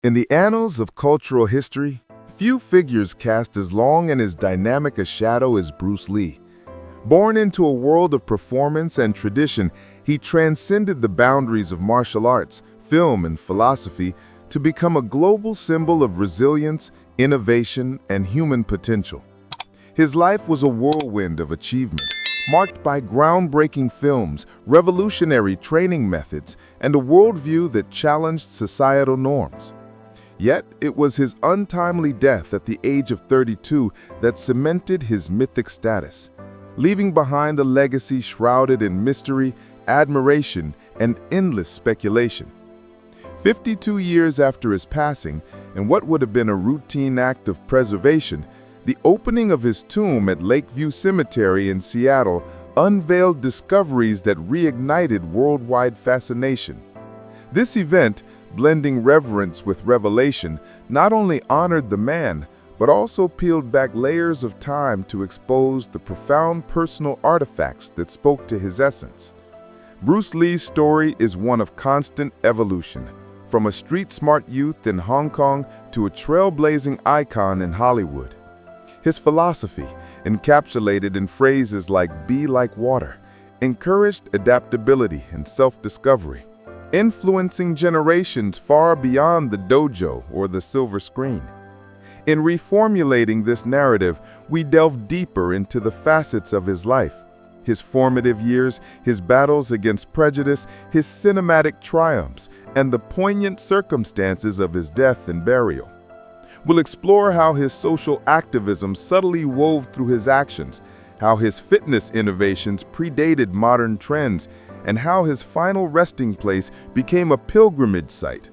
In the annals of cultural history, few figures cast as long and as dynamic a shadow as Bruce Lee. Born into a world of performance and tradition, he transcended the boundaries of martial arts, film, and philosophy to become a global symbol of resilience, innovation, and human potential. His life was a whirlwind of achievement, marked by groundbreaking films, revolutionary training methods, and a worldview that challenged societal norms. Yet, it was his untimely death at the age of 32 that cemented his mythic status, leaving behind a legacy shrouded in mystery, admiration, and endless speculation. 52 years after his passing, in what would have been a routine act of preservation, the opening of his tomb at Lakeview Cemetery in Seattle unveiled discoveries that reignited worldwide fascination. This event, blending reverence with revelation, not only honored the man, but also peeled back layers of time to expose the profound personal artifacts that spoke to his essence. Bruce Lee's story is one of constant evolution, from a street-smart youth in Hong Kong to a trailblazing icon in Hollywood. His philosophy, encapsulated in phrases like "be like water," encouraged adaptability and self-discovery, influencing generations far beyond the dojo or the silver screen. In reformulating this narrative, we delve deeper into the facets of his life, his formative years, his battles against prejudice, his cinematic triumphs, and the poignant circumstances of his death and burial. We'll explore how his social activism subtly wove through his actions, how his fitness innovations predated modern trends, and how his final resting place became a pilgrimage site.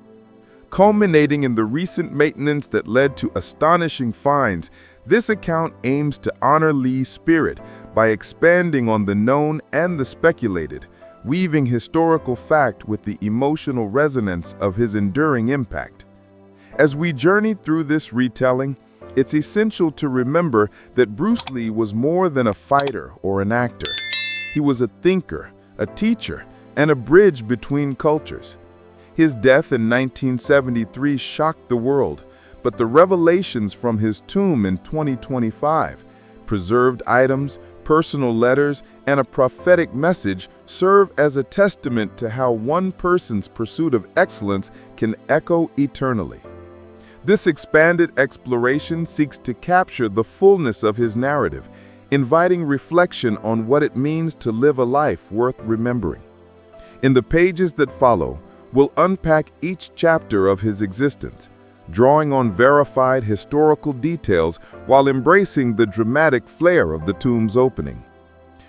Culminating in the recent maintenance that led to astonishing finds, this account aims to honor Lee's spirit by expanding on the known and the speculated, weaving historical fact with the emotional resonance of his enduring impact. As we journey through this retelling, it's essential to remember that Bruce Lee was more than a fighter or an actor. He was a thinker, a teacher, and a bridge between cultures. His death in 1973 shocked the world, but the revelations from his tomb in 2025, preserved items, personal letters, and a prophetic message serve as a testament to how one person's pursuit of excellence can echo eternally. This expanded exploration seeks to capture the fullness of his narrative, inviting reflection on what it means to live a life worth remembering. In the pages that follow, we'll unpack each chapter of his existence, drawing on verified historical details while embracing the dramatic flair of the tomb's opening.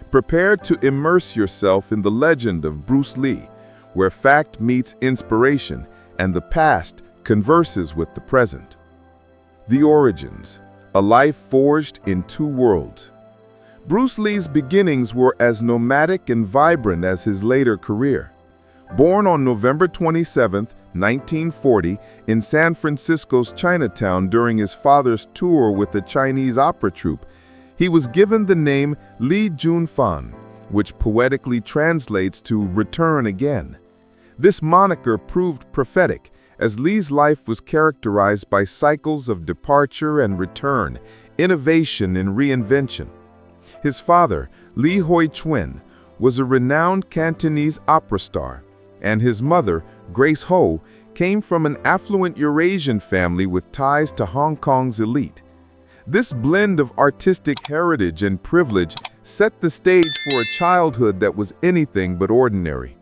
Prepare to immerse yourself in the legend of Bruce Lee, where fact meets inspiration and the past converses with the present. The origins, a life forged in two worlds. Bruce Lee's beginnings were as nomadic and vibrant as his later career. Born on November 27, 1940, in San Francisco's Chinatown during his father's tour with the Chinese opera troupe, he was given the name Li Junfan, which poetically translates to "return again." This moniker proved prophetic, as Lee's life was characterized by cycles of departure and return, innovation and reinvention. His father, Li Hoi Chuen, was a renowned Cantonese opera star, and his mother, Grace Ho, came from an affluent Eurasian family with ties to Hong Kong's elite. This blend of artistic heritage and privilege set the stage for a childhood that was anything but ordinary.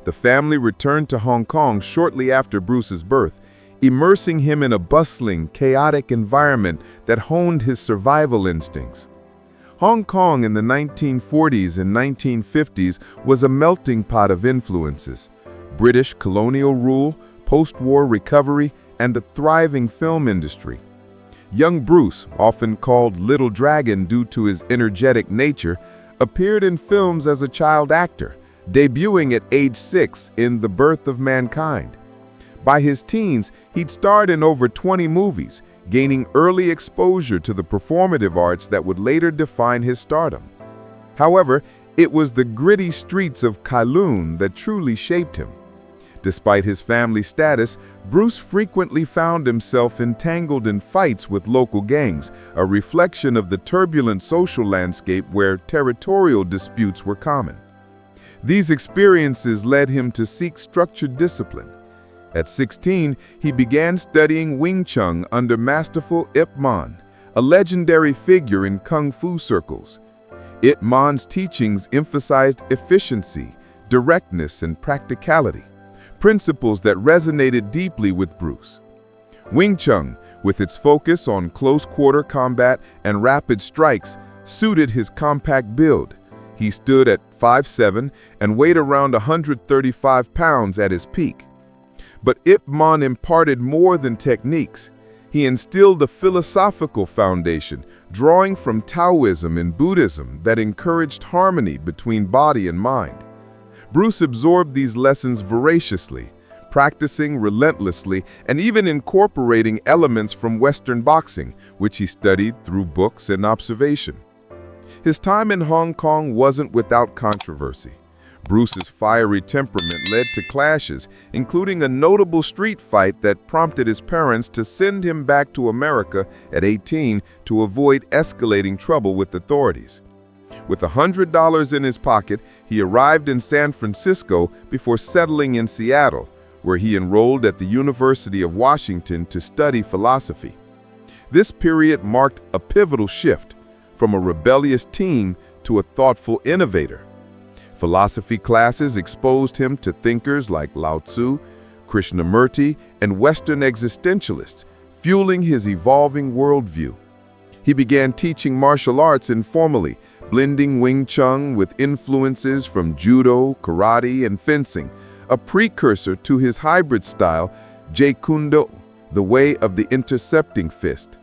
The family returned to Hong Kong shortly after Bruce's birth, immersing him in a bustling, chaotic environment that honed his survival instincts. Hong Kong in the 1940s and 1950s was a melting pot of influences: British colonial rule, post-war recovery, and a thriving film industry. Young Bruce, often called Little Dragon due to his energetic nature, appeared in films as a child actor, debuting at age 6 in The Birth of Mankind. By his teens, he'd starred in over 20 movies, gaining early exposure to the performative arts that would later define his stardom. However, it was the gritty streets of Kowloon that truly shaped him. Despite his family status, Bruce frequently found himself entangled in fights with local gangs, a reflection of the turbulent social landscape where territorial disputes were common. These experiences led him to seek structured discipline. At 16, he began studying Wing Chun under masterful Ip Man, a legendary figure in Kung Fu circles. Ip Man's teachings emphasized efficiency, directness, and practicality, principles that resonated deeply with Bruce. Wing Chun, with its focus on close-quarter combat and rapid strikes, suited his compact build. He stood at 5'7" and weighed around 135 pounds at his peak. But Ip Man imparted more than techniques. He instilled a philosophical foundation, drawing from Taoism and Buddhism that encouraged harmony between body and mind. Bruce absorbed these lessons voraciously, practicing relentlessly and even incorporating elements from Western boxing, which he studied through books and observation. His time in Hong Kong wasn't without controversy. Bruce's fiery temperament led to clashes, including a notable street fight that prompted his parents to send him back to America at 18 to avoid escalating trouble with authorities. With $100 in his pocket, he arrived in San Francisco before settling in Seattle, where he enrolled at the University of Washington to study philosophy. This period marked a pivotal shift, from a rebellious teen to a thoughtful innovator. Philosophy classes exposed him to thinkers like Lao Tzu, Krishnamurti, and Western existentialists, fueling his evolving worldview. He began teaching martial arts informally, blending Wing Chun with influences from judo, karate, and fencing, a precursor to his hybrid style, Jeet Kune, the way of the intercepting fist.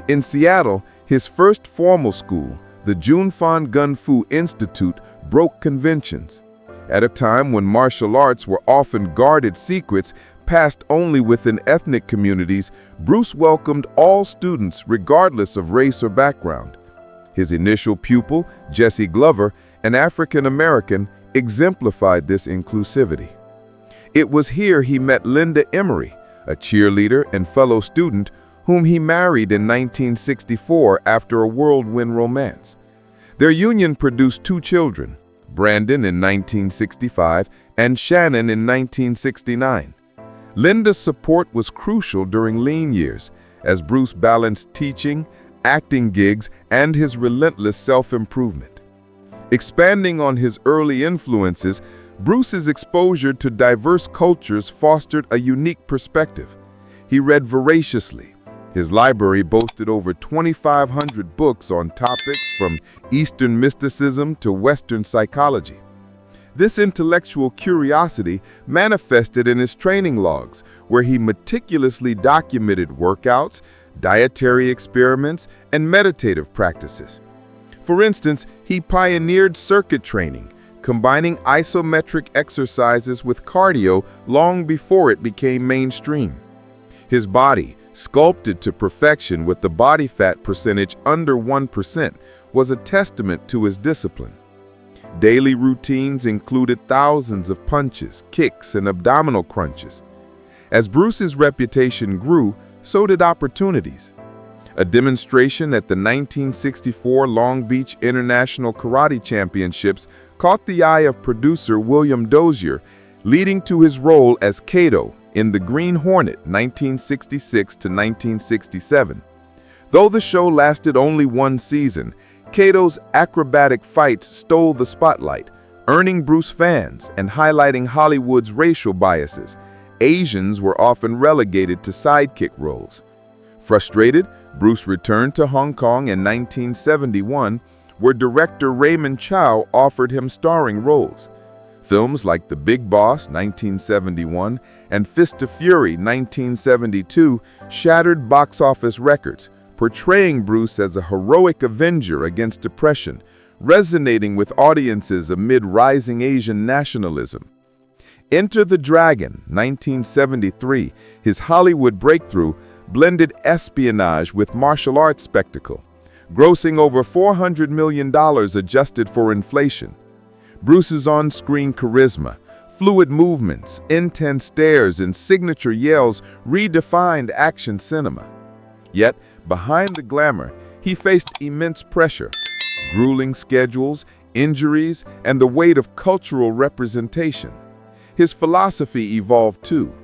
In Seattle, his first formal school, the Junfan Gun Fu Institute, broke conventions. At a time when martial arts were often guarded secrets, passed only within ethnic communities, Bruce welcomed all students regardless of race or background. His initial pupil, Jesse Glover, an African-American, exemplified this inclusivity. It was here he met Linda Emery, a cheerleader and fellow student whom he married in 1964 after a whirlwind romance. Their union produced 2 children, Brandon in 1965 and Shannon in 1969. Linda's support was crucial during lean years, as Bruce balanced teaching, acting gigs, and his relentless self-improvement. Expanding on his early influences, Bruce's exposure to diverse cultures fostered a unique perspective. He read voraciously. His library boasted over 2,500 books on topics from Eastern mysticism to Western psychology. This intellectual curiosity manifested in his training logs, where he meticulously documented workouts, dietary experiments, and meditative practices. For instance, he pioneered circuit training, combining isometric exercises with cardio long before it became mainstream. His body, sculpted to perfection with the body fat percentage under 1%, was a testament to his discipline. Daily routines included thousands of punches, kicks, and abdominal crunches. As Bruce's reputation grew, so did opportunities. A demonstration at the 1964 Long Beach International Karate Championships caught the eye of producer William Dozier, leading to his role as Kato in The Green Hornet, 1966 to 1967. Though the show lasted only 1 season, Kato's acrobatic fights stole the spotlight, earning Bruce fans and highlighting Hollywood's racial biases. Asians were often relegated to sidekick roles. Frustrated, Bruce returned to Hong Kong in 1971, where director Raymond Chow offered him starring roles. Films like The Big Boss, 1971, and Fist of Fury, 1972, shattered box office records, portraying Bruce as a heroic avenger against oppression, resonating with audiences amid rising Asian nationalism. Enter the Dragon, 1973, his Hollywood breakthrough, blended espionage with martial arts spectacle, grossing over $400 million adjusted for inflation. Bruce's on-screen charisma, Fluid movements, intense stares, and signature yells redefined action cinema. Yet, behind the glamour, he faced immense pressure, grueling schedules, injuries, and the weight of cultural representation. His philosophy evolved too.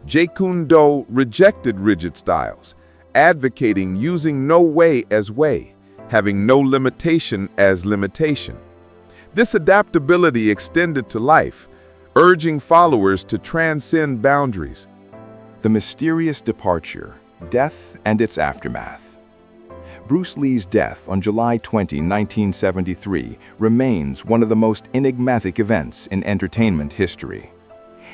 Kune rejected rigid styles, advocating using no way as way, having no limitation as limitation. This adaptability extended to life, urging followers to transcend boundaries. The mysterious departure, death and its aftermath. Bruce Lee's death on July 20, 1973 remains one of the most enigmatic events in entertainment history.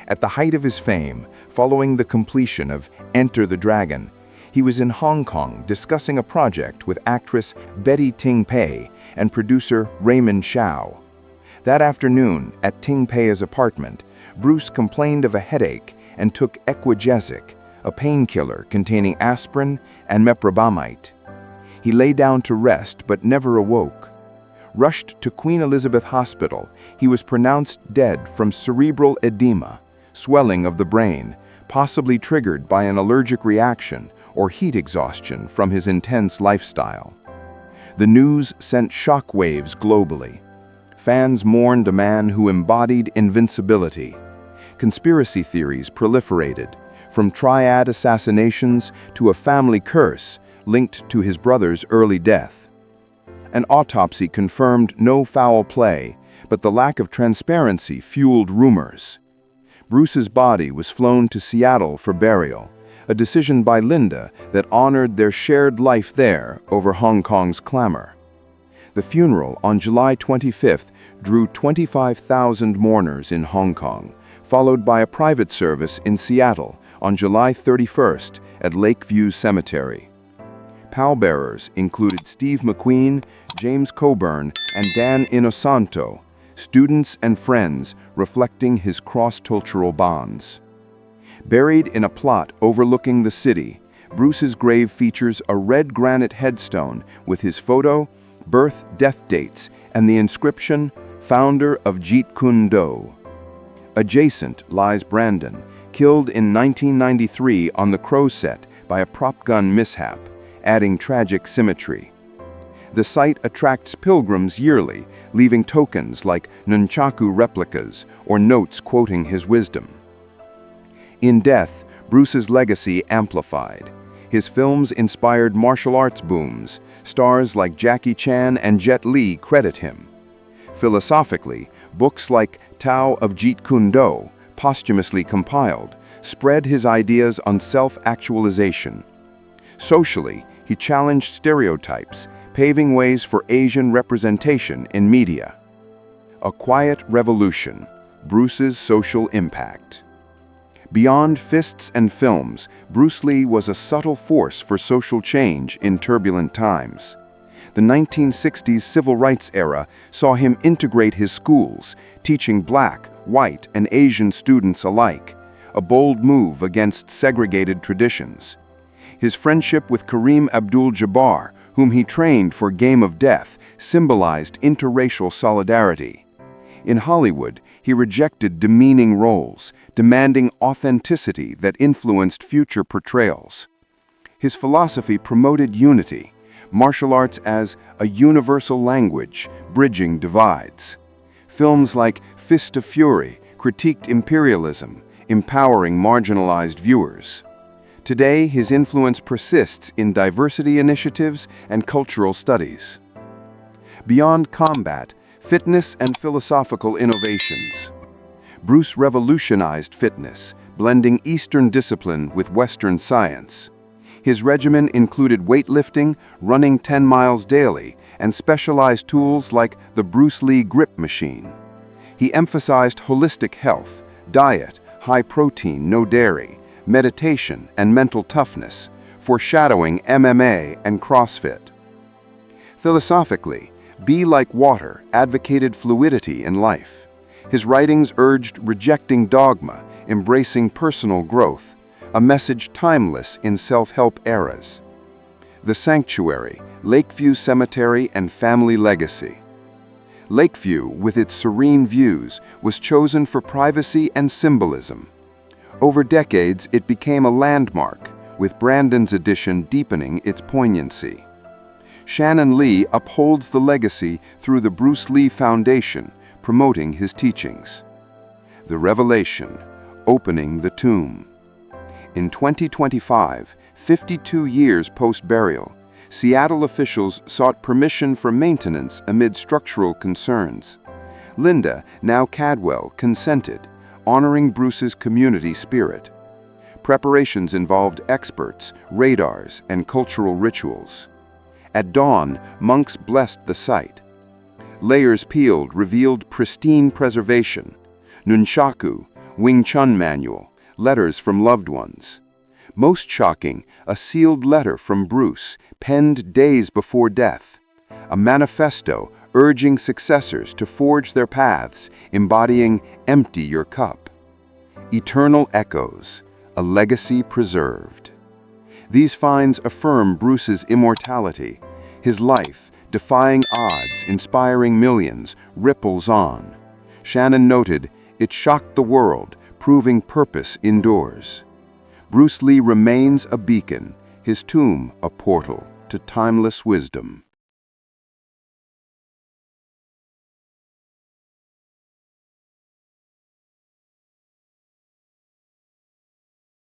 At the height of his fame, following the completion of Enter the Dragon, he was in Hong Kong discussing a project with actress Betty Ting Pei and producer Raymond Chow. That afternoon, at Ting Pei's apartment, Bruce complained of a headache and took Equagesic, a painkiller containing aspirin and meprobamate. He lay down to rest but never awoke. Rushed to Queen Elizabeth Hospital, he was pronounced dead from cerebral edema, swelling of the brain, possibly triggered by an allergic reaction or heat exhaustion from his intense lifestyle. The news sent shockwaves globally. Fans mourned a man who embodied invincibility. Conspiracy theories proliferated, from triad assassinations to a family curse linked to his brother's early death. An autopsy confirmed no foul play, but the lack of transparency fueled rumors. Bruce's body was flown to Seattle for burial, a decision by Linda that honored their shared life there over Hong Kong's clamor. The funeral on July 25th drew 25,000 mourners in Hong Kong, followed by a private service in Seattle on July 31st at Lakeview Cemetery. Pallbearers included Steve McQueen, James Coburn, and Dan Inosanto, students and friends reflecting his cross-cultural bonds. Buried in a plot overlooking the city, Bruce's grave features a red granite headstone with his photo, birth, death dates, and the inscription, founder of Jeet Kune. Adjacent lies Brandon, killed in 1993 on the Crow set by a prop gun mishap, adding tragic symmetry. The site attracts pilgrims yearly, leaving tokens like nunchaku replicas or notes quoting his wisdom. In death, Bruce's legacy amplified. His films inspired martial arts booms. Stars like Jackie Chan and Jet Li credit him. Philosophically, books like Tao of Jeet Kune, posthumously compiled, spread his ideas on self-actualization. Socially, he challenged stereotypes, paving ways for Asian representation in media. A quiet revolution, Bruce's social impact. Beyond fists and films, Bruce Lee was a subtle force for social change in turbulent times. The 1960s civil rights era saw him integrate his schools, teaching black, white, and Asian students alike, a bold move against segregated traditions. His friendship with Kareem Abdul-Jabbar, whom he trained for Game of Death, symbolized interracial solidarity. In Hollywood, he rejected demeaning roles, demanding authenticity that influenced future portrayals. His philosophy promoted unity, martial arts as a universal language, bridging divides. Films like Fist of Fury critiqued imperialism, empowering marginalized viewers. Today, his influence persists in diversity initiatives and cultural studies. Beyond combat, fitness and philosophical innovations. Bruce revolutionized fitness, blending Eastern discipline with Western science. His regimen included weightlifting, running 10 miles daily, and specialized tools like the Bruce Lee grip machine. He emphasized holistic health, diet, high protein, no dairy, meditation, and mental toughness, foreshadowing MMA and CrossFit. Philosophically, Be Like Water advocated fluidity in life. His writings urged rejecting dogma, embracing personal growth, a message timeless in self-help eras. The Sanctuary, Lakeview Cemetery, and Family Legacy. Lakeview, with its serene views, was chosen for privacy and symbolism. Over decades, it became a landmark, with Brandon's addition deepening its poignancy. Shannon Lee upholds the legacy through the Bruce Lee Foundation, promoting his teachings. The Revelation, opening the tomb. In 2025, 52 years post-burial, Seattle officials sought permission for maintenance amid structural concerns. Linda, now Cadwell, consented, honoring Bruce's community spirit. Preparations involved experts, radars, and cultural rituals. At dawn, monks blessed the site. Layers peeled revealed pristine preservation. Nunchaku, Wing Chun manual, letters from loved ones. Most shocking, a sealed letter from Bruce, penned days before death. A manifesto urging successors to forge their paths, embodying "Empty your cup." Eternal echoes, a legacy preserved. These finds affirm Bruce's immortality. His life, defying odds, inspiring millions, ripples on. Shannon noted, "It shocked the world, proving purpose endures." Bruce Lee remains a beacon, his tomb a portal to timeless wisdom.